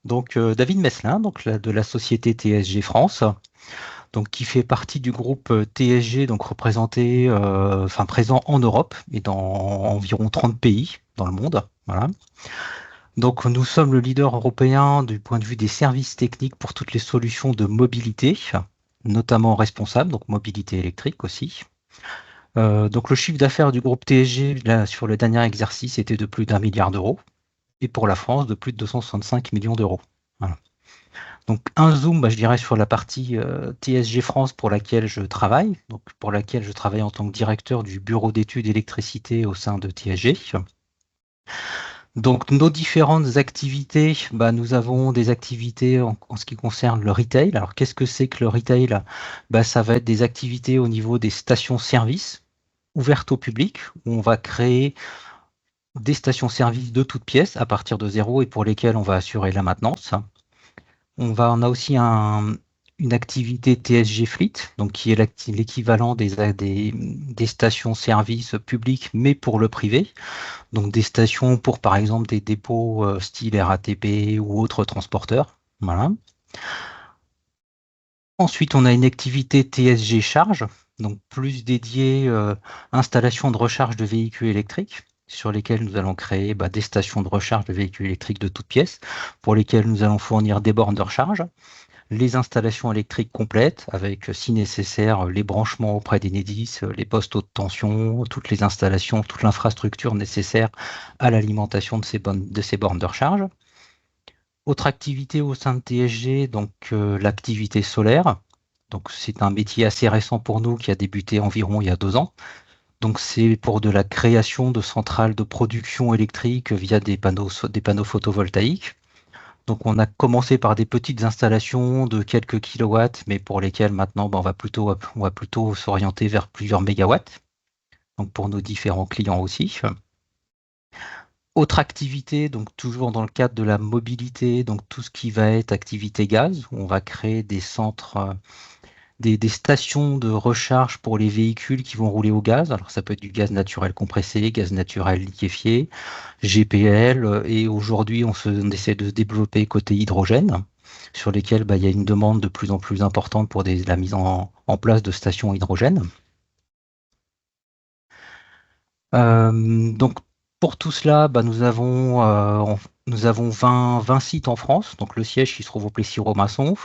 Donc David Meslin, donc de la société TSG France, donc qui fait partie du groupe TSG, donc représenté, enfin présent en Europe et dans environ 30 pays dans le monde. Voilà. Donc nous sommes le leader européen du point de vue des services techniques pour toutes les solutions de mobilité, notamment responsables, donc mobilité électrique aussi. Donc le chiffre d'affaires du groupe TSG là, sur le dernier exercice était de plus d'1 milliard d'euros et pour la France de plus de 265 millions d'euros. Voilà. Donc un zoom, je dirais, sur la partie TSG France pour laquelle je travaille, donc pour laquelle je travaille en tant que directeur du bureau d'études électricité au sein de TSG. Donc nos différentes activités, nous avons des activités en ce qui concerne le retail. Alors qu'est-ce que c'est que le retail? Ça va être des activités au niveau des stations-service ouvertes au public, où on va créer des stations-service de toutes pièces à partir de zéro et pour lesquelles on va assurer la maintenance. On a aussi une activité TSG Fleet, donc qui est l'équivalent des stations-service publiques, mais pour le privé. Donc des stations pour, par exemple, des dépôts style RATP ou autres transporteurs. Voilà. Ensuite, on a une activité TSG Charge, donc plus dédiée installation de recharge de véhicules électriques, sur lesquels nous allons créer des stations de recharge de véhicules électriques de toutes pièces, pour lesquelles nous allons fournir des bornes de recharge, les installations électriques complètes, avec, si nécessaire, les branchements auprès d'Enedis, les postes haute tension, toutes les installations, toute l'infrastructure nécessaire à l'alimentation de ces bornes de recharge. Autre activité au sein de TSG, donc l'activité solaire. Donc c'est un métier assez récent pour nous qui a débuté environ il y a 2 ans. Donc c'est pour de la création de centrales de production électrique via des panneaux photovoltaïques. Donc on a commencé par des petites installations de quelques kilowatts, mais pour lesquelles maintenant on va plutôt s'orienter vers plusieurs mégawatts, donc pour nos différents clients aussi. Autre activité, donc toujours dans le cadre de la mobilité, donc tout ce qui va être activité gaz, où on va créer des centres, des stations de recharge pour les véhicules qui vont rouler au gaz. Alors ça peut être du gaz naturel compressé, gaz naturel liquéfié, GPL, et aujourd'hui on essaie de se développer côté hydrogène, sur lesquels il y a une demande de plus en plus importante pour la mise en place de stations hydrogène. Donc pour tout cela, nous avons 20 sites en France, donc le siège qui se trouve au Plessis-Robinson,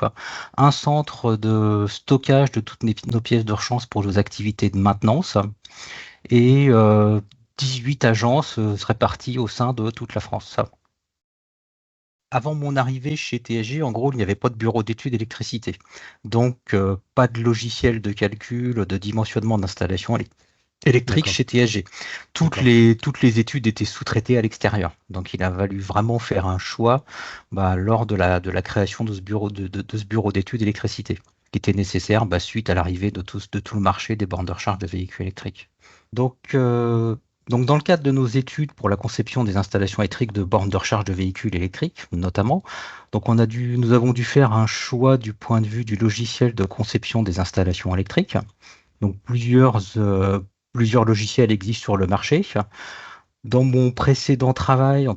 un centre de stockage de toutes nos pièces de rechange pour nos activités de maintenance et 18 agences réparties au sein de toute la France. Avant mon arrivée chez TSG, en gros, il n'y avait pas de bureau d'études d'électricité. Donc, pas de logiciel de calcul, de dimensionnement d'installation électrique D'accord, chez TSG. d'accord. Toutes les études étaient sous-traitées à l'extérieur. Donc, il a fallu vraiment faire un choix lors de la création de ce de ce bureau d'études d'électricité, qui était nécessaire suite à l'arrivée de tout le marché des bornes de recharge de véhicules électriques. Donc, euh, donc, dans le cadre de nos études pour la conception des installations électriques de bornes de recharge de véhicules électriques, notamment, donc nous avons dû faire un choix du point de vue du logiciel de conception des installations électriques. Donc, plusieurs logiciels existent sur le marché. Dans mon précédent travail,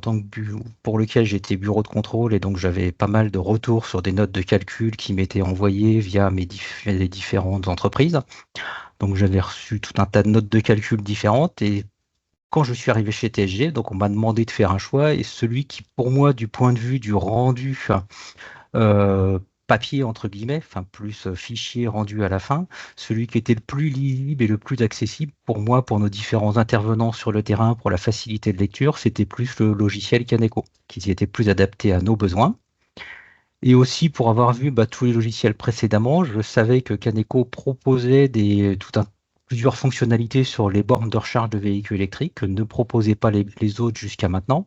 pour lequel j'étais bureau de contrôle, et donc j'avais pas mal de retours sur des notes de calcul qui m'étaient envoyées via les différentes entreprises. Donc, j'avais reçu tout un tas de notes de calcul différentes et quand je suis arrivé chez TSG, donc on m'a demandé de faire un choix et celui qui, pour moi, du point de vue du rendu euh, papier, entre guillemets, enfin plus fichier rendu à la fin, celui qui était le plus lisible et le plus accessible pour moi, pour nos différents intervenants sur le terrain, pour la facilité de lecture, c'était plus le logiciel Caneco, qui était plus adapté à nos besoins. Et aussi pour avoir vu tous les logiciels précédemment, je savais que Caneco proposait plusieurs fonctionnalités sur les bornes de recharge de véhicules électriques que ne proposaient pas les autres jusqu'à maintenant.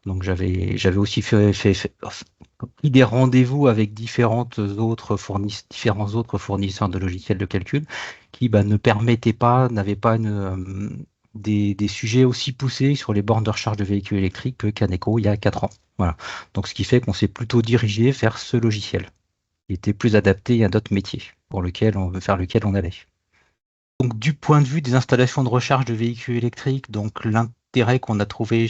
Donc j'avais aussi pris des rendez-vous avec différents autres fournisseurs de logiciels de calcul qui ne permettaient pas, n'avaient pas des sujets aussi poussés sur les bornes de recharge de véhicules électriques que Caneco il y a 4 ans. Voilà. Donc ce qui fait qu'on s'est plutôt dirigé vers ce logiciel qui était plus adapté à notre métier vers lequel on allait. Donc du point de vue des installations de recharge de véhicules électriques, donc l'intérêt qu'on a trouvé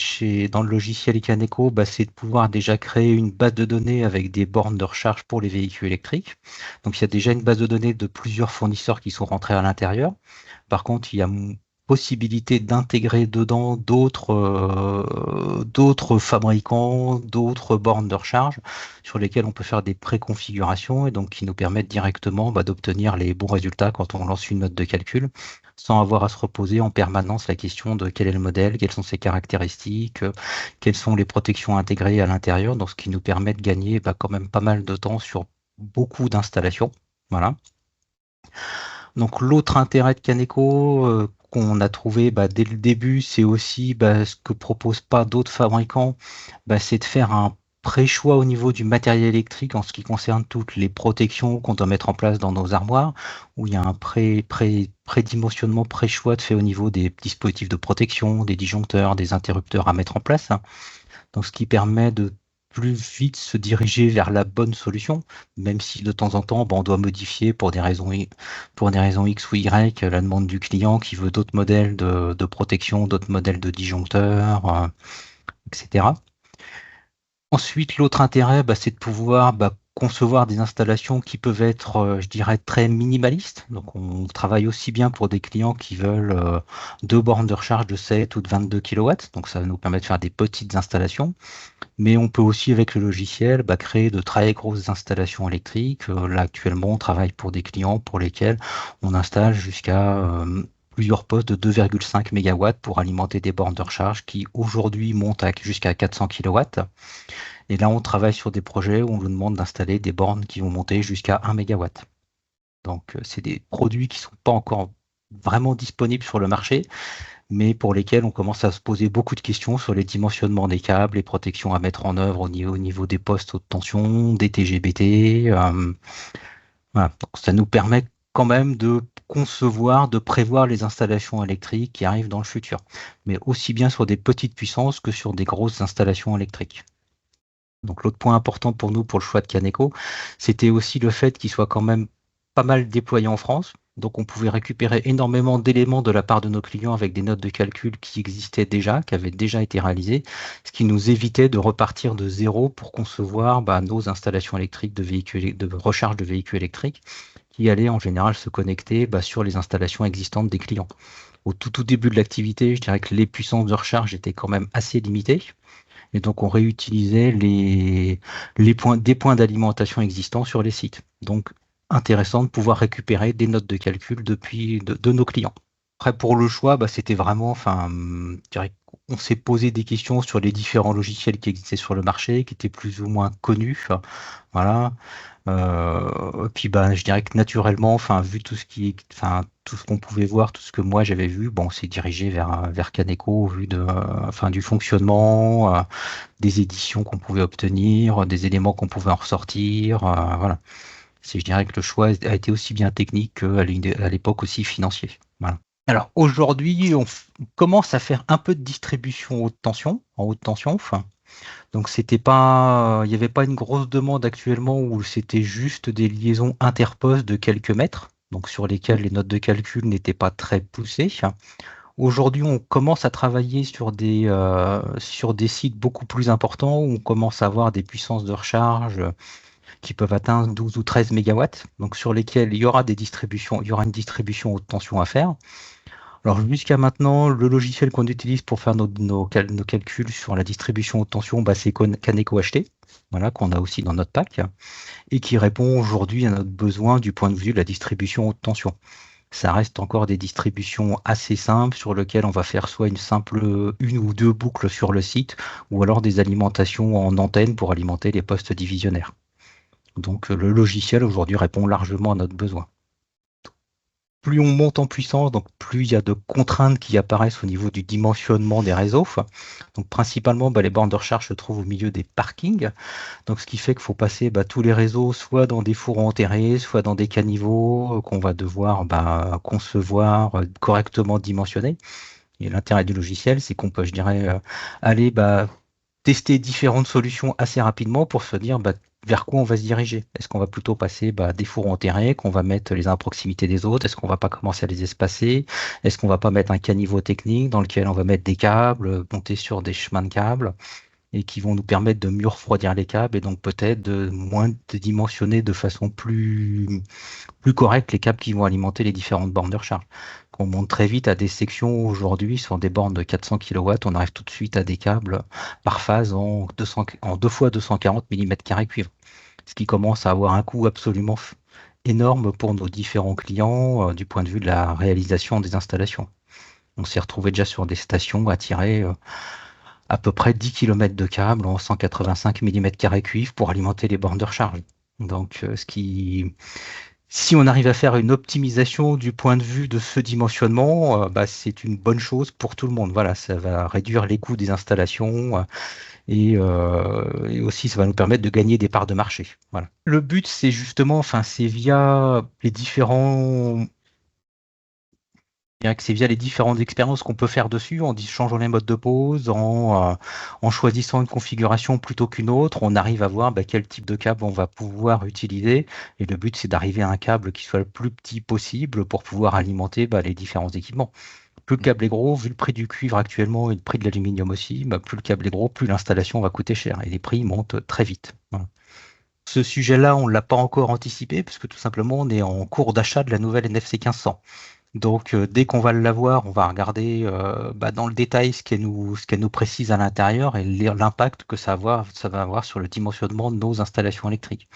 dans le logiciel Icaneco, c'est de pouvoir déjà créer une base de données avec des bornes de recharge pour les véhicules électriques. Donc il y a déjà une base de données de plusieurs fournisseurs qui sont rentrés à l'intérieur. Par contre, il y a possibilité d'intégrer dedans d'autres fabricants, d'autres bornes de recharge sur lesquelles on peut faire des préconfigurations et donc qui nous permettent directement d'obtenir les bons résultats quand on lance une note de calcul sans avoir à se reposer en permanence la question de quel est le modèle, quelles sont ses caractéristiques, quelles sont les protections intégrées à l'intérieur, donc ce qui nous permet de gagner quand même pas mal de temps sur beaucoup d'installations. Voilà. Donc l'autre intérêt de Caneco qu'on a trouvé dès le début, c'est aussi ce que proposent pas d'autres fabricants, c'est de faire un pré-choix au niveau du matériel électrique en ce qui concerne toutes les protections qu'on doit mettre en place dans nos armoires, où il y a un prédimensionnement, pré-choix de fait au niveau des dispositifs de protection, des disjoncteurs, des interrupteurs à mettre en place. Donc ce qui permet de plus vite se diriger vers la bonne solution, même si de temps en temps, on doit modifier pour des raisons X ou Y la demande du client qui veut d'autres modèles de protection, d'autres modèles de disjoncteurs, etc. Ensuite, l'autre intérêt, c'est de pouvoir concevoir des installations qui peuvent être, je dirais, très minimalistes. Donc, on travaille aussi bien pour des clients qui veulent deux bornes de recharge de 7 ou de 22 kW. Donc, ça va nous permettre de faire des petites installations. Mais on peut aussi, avec le logiciel, créer de très grosses installations électriques. Là, actuellement, on travaille pour des clients pour lesquels on installe jusqu'à plusieurs postes de 2,5 MW pour alimenter des bornes de recharge qui, aujourd'hui, montent jusqu'à 400 kW. Et là, on travaille sur des projets où on nous demande d'installer des bornes qui vont monter jusqu'à 1 MW. Donc, c'est des produits qui ne sont pas encore vraiment disponibles sur le marché, mais pour lesquels on commence à se poser beaucoup de questions sur les dimensionnements des câbles, les protections à mettre en œuvre au niveau des postes haute tension, des TGBT. Voilà. Donc, ça nous permet quand même de concevoir, de prévoir les installations électriques qui arrivent dans le futur, mais aussi bien sur des petites puissances que sur des grosses installations électriques. Donc l'autre point important pour nous, pour le choix de Caneco, c'était aussi le fait qu'il soit quand même pas mal déployé en France. Donc on pouvait récupérer énormément d'éléments de la part de nos clients avec des notes de calcul qui existaient déjà, qui avaient déjà été réalisées, ce qui nous évitait de repartir de zéro pour concevoir nos installations électriques de recharge de véhicules électriques qui allaient en général se connecter sur les installations existantes des clients. Au tout début de l'activité, je dirais que les puissances de recharge étaient quand même assez limitées. Et donc, on réutilisait des points d'alimentation existants sur les sites. Donc, intéressant de pouvoir récupérer des notes de calcul de nos clients. Après, pour le choix, c'était vraiment, je dirais qu'on s'est posé des questions sur les différents logiciels qui existaient sur le marché, qui étaient plus ou moins connus. Voilà. Puis je dirais que naturellement, vu tout ce qu'on pouvait voir, tout ce que moi j'avais vu, on s'est dirigé vers Caneco au vu du fonctionnement, des éditions qu'on pouvait obtenir, des éléments qu'on pouvait en ressortir, voilà. Je dirais que le choix a été aussi bien technique qu'à l'époque aussi financier. Voilà. Alors aujourd'hui, on commence à faire un peu de distribution en haute tension. Donc il n'y avait pas une grosse demande actuellement où c'était juste des liaisons interpostes de quelques mètres, donc sur lesquelles les notes de calcul n'étaient pas très poussées. Aujourd'hui, on commence à travailler sur des sites beaucoup plus importants où on commence à avoir des puissances de recharge qui peuvent atteindre 12 ou 13 mégawatts, donc sur lesquels il y aura il y aura une distribution haute tension à faire. Alors jusqu'à maintenant, le logiciel qu'on utilise pour faire nos calculs sur la distribution haute tension, c'est Caneco HT, voilà, qu'on a aussi dans notre pack, et qui répond aujourd'hui à notre besoin du point de vue de la distribution haute tension. Ça reste encore des distributions assez simples sur lesquelles on va faire soit une ou deux boucles sur le site, ou alors des alimentations en antenne pour alimenter les postes divisionnaires. Donc le logiciel aujourd'hui répond largement à notre besoin. Plus on monte en puissance, donc plus il y a de contraintes qui apparaissent au niveau du dimensionnement des réseaux. Donc principalement, les bornes de recharge se trouvent au milieu des parkings. Donc ce qui fait qu'il faut passer tous les réseaux soit dans des fours enterrés, soit dans des caniveaux qu'on va devoir concevoir, correctement dimensionner. Et l'intérêt du logiciel, c'est qu'on peut, je dirais, aller tester différentes solutions assez rapidement pour se dire vers quoi on va se diriger. Est-ce qu'on va plutôt passer des fours enterrés, qu'on va mettre les uns à proximité des autres? Est-ce qu'on va pas commencer à les espacer? Est-ce qu'on va pas mettre un caniveau technique dans lequel on va mettre des câbles, monter sur des chemins de câbles et qui vont nous permettre de mieux refroidir les câbles et donc peut-être de moins de dimensionner de façon plus correcte les câbles qui vont alimenter les différentes bornes de recharge. On monte très vite à des sections aujourd'hui sur des bornes de 400 kW, on arrive tout de suite à des câbles par phase en 2 fois 240 mm² cuivre, ce qui commence à avoir un coût absolument énorme pour nos différents clients du point de vue de la réalisation des installations. On s'est retrouvé déjà sur des stations à tirer à peu près 10 km de câbles en 185 mm² cuivre pour alimenter les bornes de recharge. Donc, si on arrive à faire une optimisation du point de vue de ce dimensionnement, c'est une bonne chose pour tout le monde. Voilà, ça va réduire les coûts des installations et aussi ça va nous permettre de gagner des parts de marché. Voilà. Le but, c'est justement, enfin, c'est via les différentes expériences qu'on peut faire dessus, en changeant les modes de pause, en choisissant une configuration plutôt qu'une autre, on arrive à voir quel type de câble on va pouvoir utiliser. Et le but, c'est d'arriver à un câble qui soit le plus petit possible pour pouvoir alimenter les différents équipements. Plus le câble est gros, vu le prix du cuivre actuellement et le prix de l'aluminium aussi, plus le câble est gros, plus l'installation va coûter cher et les prix montent très vite. Voilà. Ce sujet-là, on ne l'a pas encore anticipé, parce que tout simplement, on est en cours d'achat de la nouvelle NFC 1500. Donc, dès qu'on va l'avoir, on va regarder dans le détail ce qu'elle nous précise à l'intérieur et l'impact que ça va avoir sur le dimensionnement de nos installations électriques.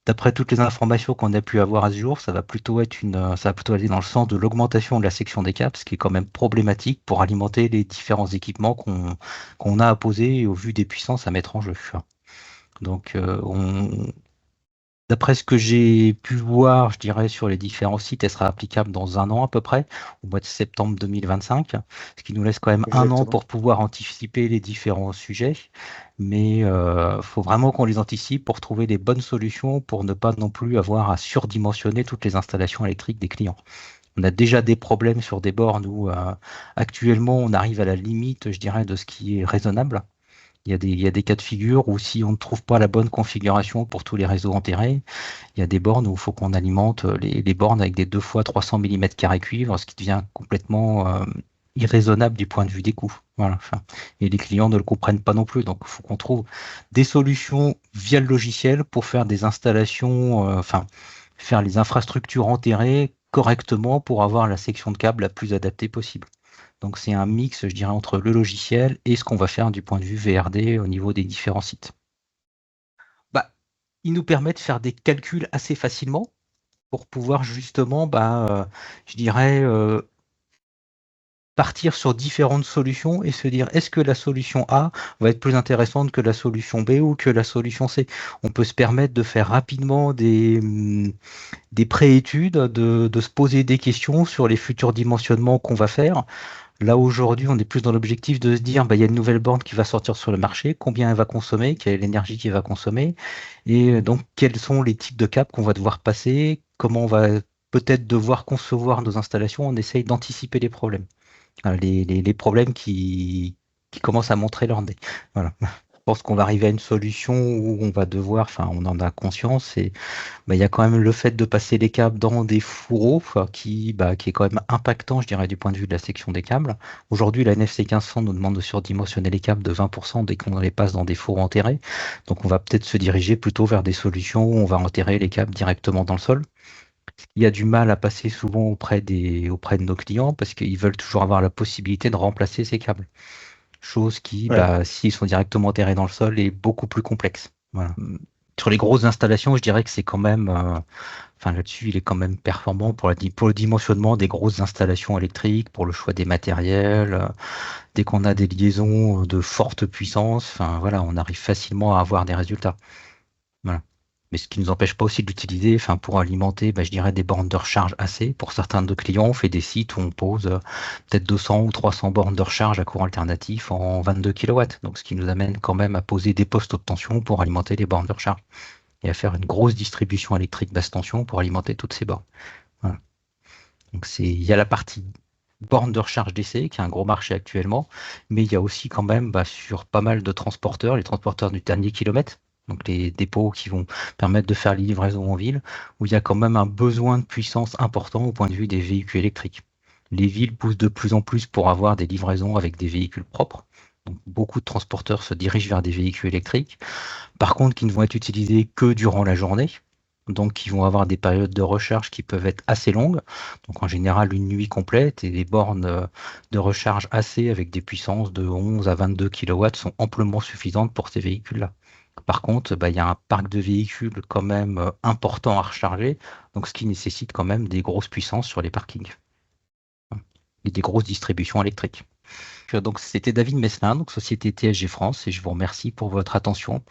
D'après toutes les informations qu'on a pu avoir à ce jour, ça va plutôt aller dans le sens de l'augmentation de la section des câbles, ce qui est quand même problématique pour alimenter les différents équipements qu'on a à poser au vu des puissances à mettre en jeu. Donc, d'après ce que j'ai pu voir, je dirais, sur les différents sites, elle sera applicable dans un an à peu près, au mois de septembre 2025, ce qui nous laisse quand même un an Exactement. pour pouvoir anticiper les différents sujets. Mais il faut vraiment qu'on les anticipe pour trouver des bonnes solutions pour ne pas non plus avoir à surdimensionner toutes les installations électriques des clients. On a déjà des problèmes sur des bornes où actuellement on arrive à la limite, je dirais, de ce qui est raisonnable. Il y a des cas de figure où si on ne trouve pas la bonne configuration pour tous les réseaux enterrés, il y a des bornes où il faut qu'on alimente les bornes avec des 2 fois 300 mm² cuivre, ce qui devient complètement irraisonnable du point de vue des coûts. Voilà. Enfin, et les clients ne le comprennent pas non plus. Donc, il faut qu'on trouve des solutions via le logiciel pour faire des installations, faire les infrastructures enterrées correctement pour avoir la section de câble la plus adaptée possible. Donc c'est un mix, je dirais, entre le logiciel et ce qu'on va faire du point de vue VRD au niveau des différents sites. Bah, il nous permet de faire des calculs assez facilement pour pouvoir justement, je dirais, partir sur différentes solutions et se dire est-ce que la solution A va être plus intéressante que la solution B ou que la solution C. On peut se permettre de faire rapidement des préétudes, de se poser des questions sur les futurs dimensionnements qu'on va faire. Là, aujourd'hui, on est plus dans l'objectif de se dire, il y a une nouvelle borne qui va sortir sur le marché, combien elle va consommer, quelle est l'énergie qu'elle va consommer, et donc quels sont les types de câbles qu'on va devoir passer, comment on va peut-être devoir concevoir nos installations, on essaye d'anticiper les problèmes. Les problèmes qui commencent à montrer leur nez. Voilà. Je pense qu'on va arriver à une solution où on va devoir, enfin, on en a conscience, et il y a quand même le fait de passer les câbles dans des fourreaux qui est quand même impactant, je dirais, du point de vue de la section des câbles. Aujourd'hui, la NFC 1500 nous demande de surdimensionner les câbles de 20% dès qu'on les passe dans des fourreaux enterrés. Donc, on va peut-être se diriger plutôt vers des solutions où on va enterrer les câbles directement dans le sol. Il y a du mal à passer souvent auprès de nos clients parce qu'ils veulent toujours avoir la possibilité de remplacer ces câbles. Chose qui, Ouais. s'ils sont directement enterrés dans le sol, est beaucoup plus complexe. Voilà. Sur les grosses installations, je dirais que c'est quand même, là-dessus, il est quand même performant pour le dimensionnement des grosses installations électriques, pour le choix des matériels. Dès qu'on a des liaisons de forte puissance, enfin voilà, on arrive facilement à avoir des résultats. Voilà. Mais ce qui ne nous empêche pas aussi de l'utiliser, pour alimenter, je dirais, des bornes de recharge assez. Pour certains de nos clients, on fait des sites où on pose peut-être 200 ou 300 bornes de recharge à courant alternatif en 22 kW. Donc, ce qui nous amène quand même à poser des postes haute tension pour alimenter les bornes de recharge et à faire une grosse distribution électrique basse tension pour alimenter toutes ces bornes. Voilà. Donc, il y a la partie borne de recharge d'essai, qui est un gros marché actuellement, mais il y a aussi quand même sur pas mal de transporteurs, les transporteurs du dernier kilomètre, donc les dépôts qui vont permettre de faire les livraisons en ville, où il y a quand même un besoin de puissance important au point de vue des véhicules électriques. Les villes poussent de plus en plus pour avoir des livraisons avec des véhicules propres. Donc beaucoup de transporteurs se dirigent vers des véhicules électriques, par contre qui ne vont être utilisés que durant la journée, donc qui vont avoir des périodes de recharge qui peuvent être assez longues, donc en général une nuit complète, et des bornes de recharge AC avec des puissances de 11 à 22 kW sont amplement suffisantes pour ces véhicules-là. Par contre, bah, il y a un parc de véhicules quand même important à recharger, donc ce qui nécessite quand même des grosses puissances sur les parkings et des grosses distributions électriques. Donc c'était David Meslin, donc Société TSG France, et je vous remercie pour votre attention.